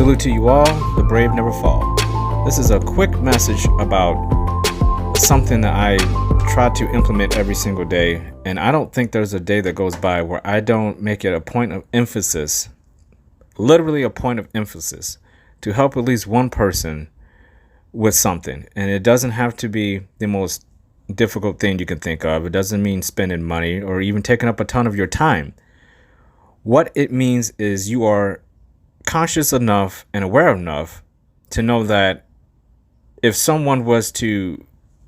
Salute to you all, the brave never fall. This is a quick message about something that I try to implement every single day, and I don't think there's a day that goes by where I don't make it a point of emphasis, literally a point of emphasis, to help at least one person with something. And it doesn't have to be the most difficult thing you can think of. It doesn't mean spending money or even taking up a ton of your time. What it means is you are conscious enough and aware enough to know that if someone was to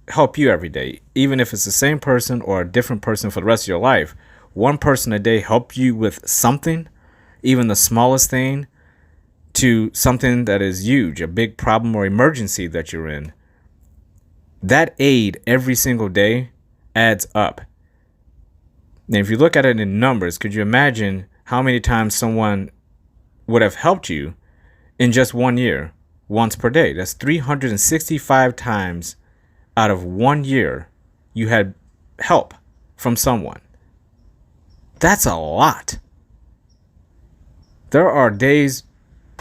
help you every day, even if it's the same person or a different person for the rest of your life, one person a day help you with something, even the smallest thing, to something that is huge, a big problem or emergency that you're in, that aid every single day adds up. Now, if you look at it in numbers, could you imagine how many times someone would have helped you in just 1 year, once per day? That's 365 times out of 1 year you had help from someone. That's a lot. There are days,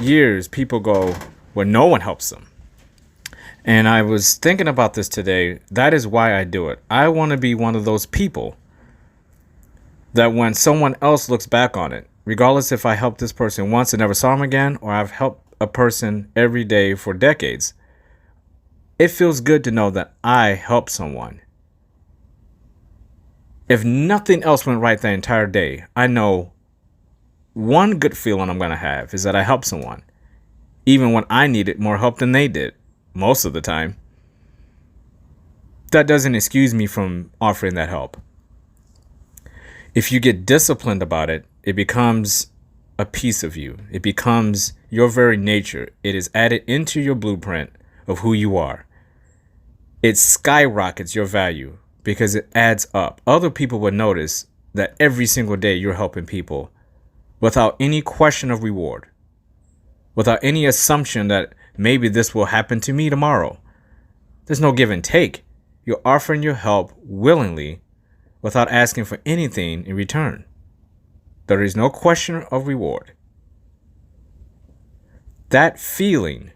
years people go where no one helps them. And I was thinking about this today. That is why I do it. I want to be one of those people that when someone else looks back on it, regardless if I helped this person once and never saw him again, or I've helped a person every day for decades, it feels good to know that I helped someone. If nothing else went right that entire day, I know one good feeling I'm going to have is that I helped someone, even when I needed more help than they did, most of the time. That doesn't excuse me from offering that help. If you get disciplined about it, it becomes a piece of you. It becomes your very nature. It is added into your blueprint of who you are. It skyrockets your value because it adds up. Other people would notice that every single day you're helping people without any question of reward, without any assumption that maybe this will happen to me tomorrow. There's no give and take. You're offering your help willingly without asking for anything in return. There is no question of reward. That feeling,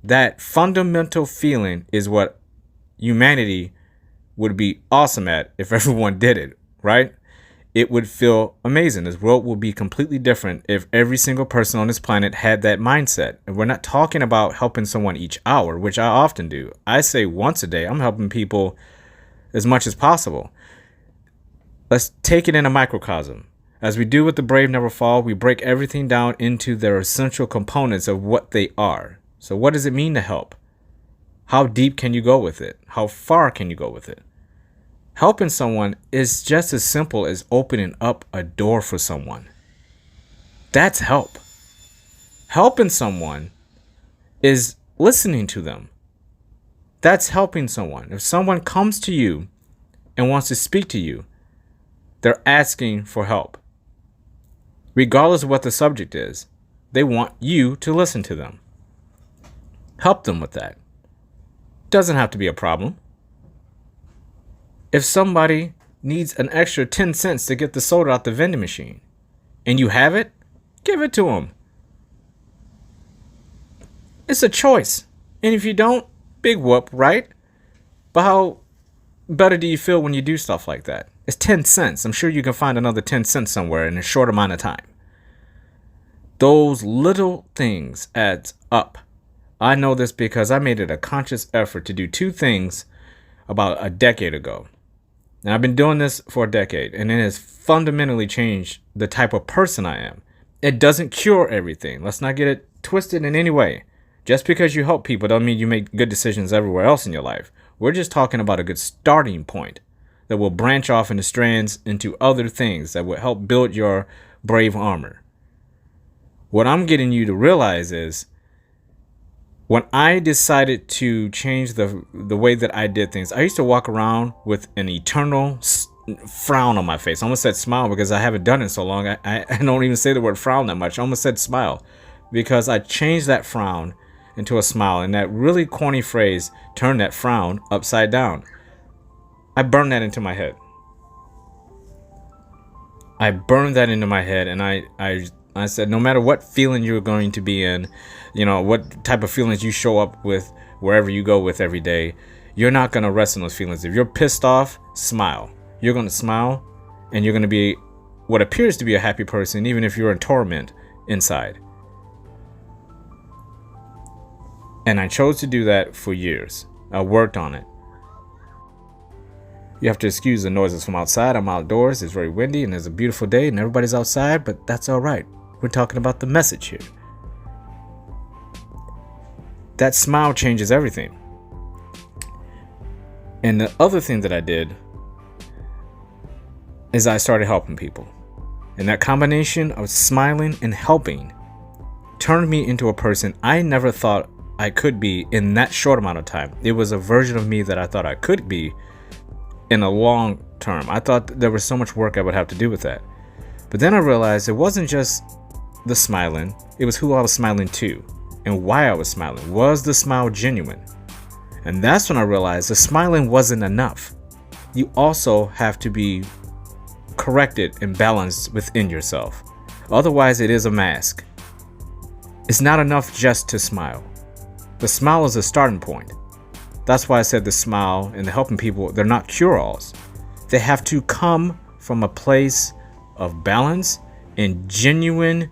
that fundamental feeling, is what humanity would be awesome at if everyone did it, right? It would feel amazing. This world would be completely different if every single person on this planet had that mindset. And we're not talking about helping someone each hour, which I often do. I say once a day, I'm helping people as much as possible. Let's take it in a microcosm. As we do with the Brave Never Fall, we break everything down into their essential components of what they are. So what does it mean to help? How deep can you go with it? How far can you go with it? Helping someone is just as simple as opening up a door for someone. That's help. Helping someone is listening to them. That's helping someone. If someone comes to you and wants to speak to you, they're asking for help. Regardless of what the subject is, they want you to listen to them. Help them with that. Doesn't have to be a problem. If somebody needs an extra 10 cents to get the soda out the vending machine and you have it, give it to them. It's a choice. And if you don't, big whoop, right? But how better do you feel when you do stuff like that? It's 10 cents. I'm sure you can find another 10 cents somewhere in a short amount of time. Those little things add up. I know this because I made it a conscious effort to do two things about a decade ago. And I've been doing this for a decade, and it has fundamentally changed the type of person I am. It doesn't cure everything. Let's not get it twisted in any way. Just because you help people doesn't mean you make good decisions everywhere else in your life. We're just talking about a good starting point that will branch off into strands into other things that will help build your brave armor. What I'm getting you to realize is when I decided to change the way that I did things, I used to walk around with an eternal frown on my face. I almost said smile because I haven't done it so long. I don't even say the word frown that much. I almost said smile because I changed that frown into a smile. And that really corny phrase turned that frown upside down. I burned that into my head. I burned that into my head, and I I said, no matter what feeling you're going to be in, what type of feelings you show up with wherever you go with every day, you're not going to rest in those feelings. If you're pissed off, smile. You're going to smile, and you're going to be what appears to be a happy person, even if you're in torment inside. And I chose to do that for years. I worked on it. You have to excuse the noises from outside. I'm outdoors. It's very windy and it's a beautiful day and everybody's outside, but that's all right. We're talking about the message here. That smile changes everything. And the other thing that I did is I started helping people. And that combination of smiling and helping turned me into a person I never thought I could be in that short amount of time. It was a version of me that I thought I could be in a long term. I thought there was so much work I would have to do with that. But then I realized it wasn't just the smiling, it was who I was smiling to and why I was smiling. Was the smile genuine? And that's when I realized the smiling wasn't enough. You also have to be corrected and balanced within yourself. Otherwise, it is a mask. It's not enough just to smile. The smile is a starting point. That's why I said the smile and the helping people, they're not cure-alls. They have to come from a place of balance and genuine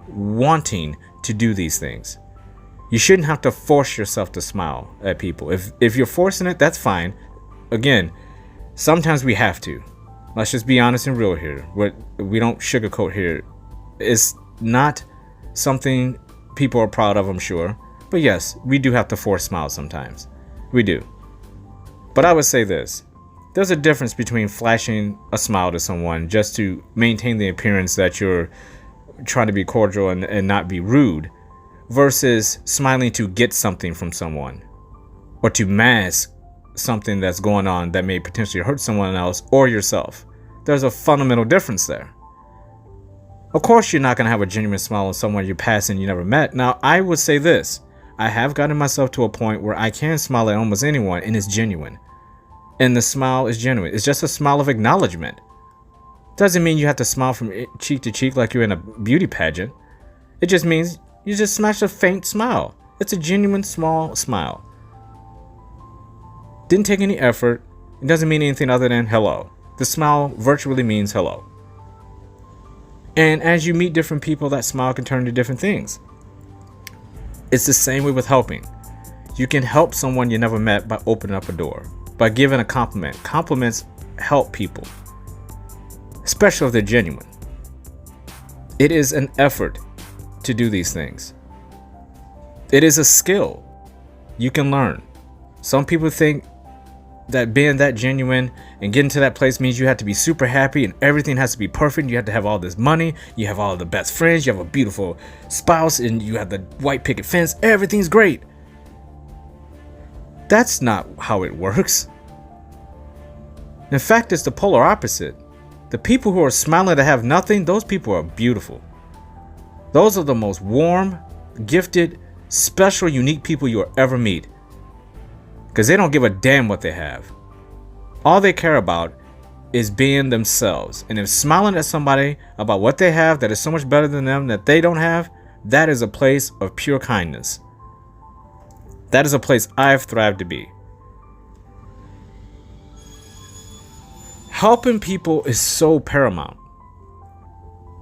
wanting to do these things. You shouldn't have to force yourself to smile at people. If you're forcing it, that's fine. Again, sometimes we have to. Let's just be honest and real here. We don't sugarcoat here. It's not something people are proud of, I'm sure. But yes, we do have to force smiles sometimes. We do. But I would say this. There's a difference between flashing a smile to someone just to maintain the appearance that you're trying to be cordial and not be rude, versus smiling to get something from someone or to mask something that's going on that may potentially hurt someone else or yourself. There's a fundamental difference there. Of course, you're not going to have a genuine smile on someone you pass and you never met. Now, I would say this. I have gotten myself to a point where I can smile at almost anyone and it's genuine. And the smile is genuine. It's just a smile of acknowledgement. Doesn't mean you have to smile from cheek to cheek like you're in a beauty pageant. It just means you just smash a faint smile. It's a genuine small smile. Didn't take any effort. It doesn't mean anything other than hello. The smile virtually means hello. And as you meet different people, that smile can turn to different things. It's the same way with helping. You can help someone you never met by opening up a door, by giving a compliment. Compliments help people, especially if they're genuine. It is an effort to do these things. It is a skill you can learn. Some people think that being that genuine and getting to that place means you have to be super happy and everything has to be perfect. You have to have all this money, you have all the best friends, you have a beautiful spouse, and you have the white picket fence. Everything's great. That's not how it works. In fact, it's the polar opposite. The people who are smiling to have nothing, those people are beautiful. Those are the most warm, gifted, special, unique people you'll ever meet. Because they don't give a damn what they have. All they care about is being themselves. And if smiling at somebody about what they have that is so much better than them that they don't have, that is a place of pure kindness. That is a place I've thrived to be. Helping people is so paramount.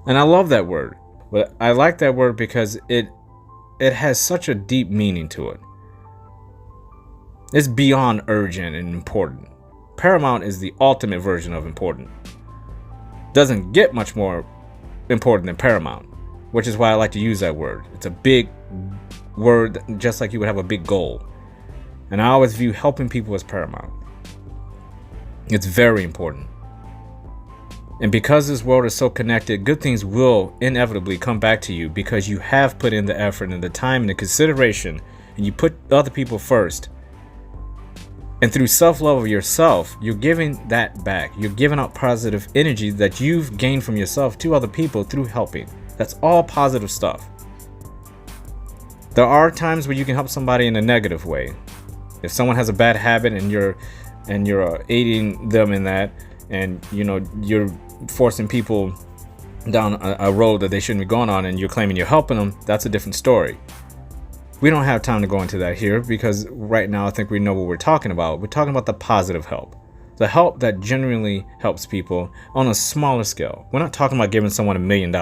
And I love that word. But I like that word because it has such a deep meaning to it. It's beyond urgent and important. Paramount is the ultimate version of important. Doesn't get much more important than paramount, which is why I like to use that word. It's a big word, just like you would have a big goal. And I always view helping people as paramount. It's very important. And because this world is so connected, good things will inevitably come back to you because you have put in the effort and the time and the consideration, and you put other people first. And through self-love of yourself, you're giving that back. You're giving out positive energy that you've gained from yourself to other people through helping. That's all positive stuff. There are times where you can help somebody in a negative way. If someone has a bad habit and you're aiding them in that, and you're forcing people down a road that they shouldn't be going on, and you're claiming you're helping them, that's a different story. We don't have time to go into that here, because right now I think we know what we're talking about. We're talking about the positive help. The help that genuinely helps people on a smaller scale. We're not talking about giving someone $1 million.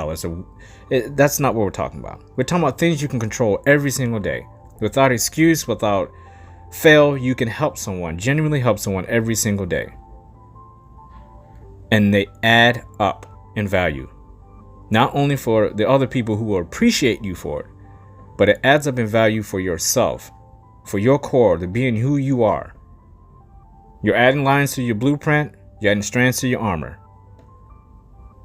That's not what we're talking about. We're talking about things you can control every single day. Without excuse, without fail, you can help someone, genuinely help someone every single day. And they add up in value. Not only for the other people who will appreciate you for it, but it adds up in value for yourself, for your core, to being who you are. You're adding lines to your blueprint, you're adding strands to your armor.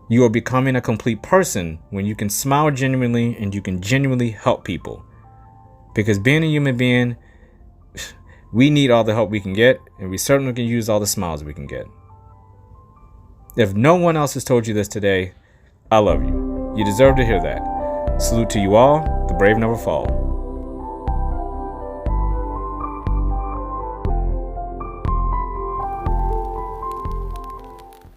You are becoming a complete person when you can smile genuinely and you can genuinely help people. Because being a human being, we need all the help we can get, and we certainly can use all the smiles we can get. If no one else has told you this today, I love you. You deserve to hear that. Salute to you all. The brave never fall.